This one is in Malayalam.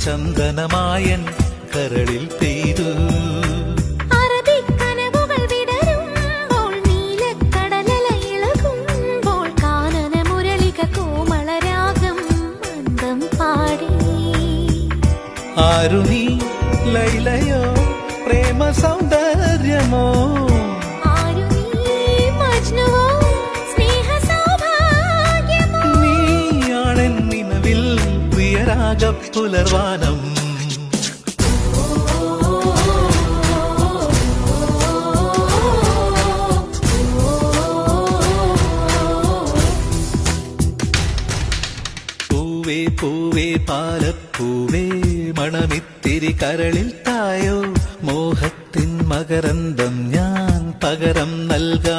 ചന്ദനമായൻ കരളിൽ പെയ്തു. അറബിക്കനവുകൾ വിടരുമ്പോൾ നീലക്കടലല ഇളകുമ്പോൾ കാനന മുരളിക കോമളരാഗം മന്ദം പാടി. ആരു നീ ലൈലയോ പ്രേമ സൗന്ദര്യമോ, ആരു നീ മജ്നുവോ സ്നേഹ സൗഭാഗ്യമോ, നീയാണെൻ നിലവിൽ പ്രിയരാഗ പുലർവാനം. പൂവേ പൂവേ പാലപ്പൂവേ മണമിത്തിരി കരളിൽ തായോ, മോഹത്തിൻ മകരന്തം ഞാൻ പകരം നൽകാം.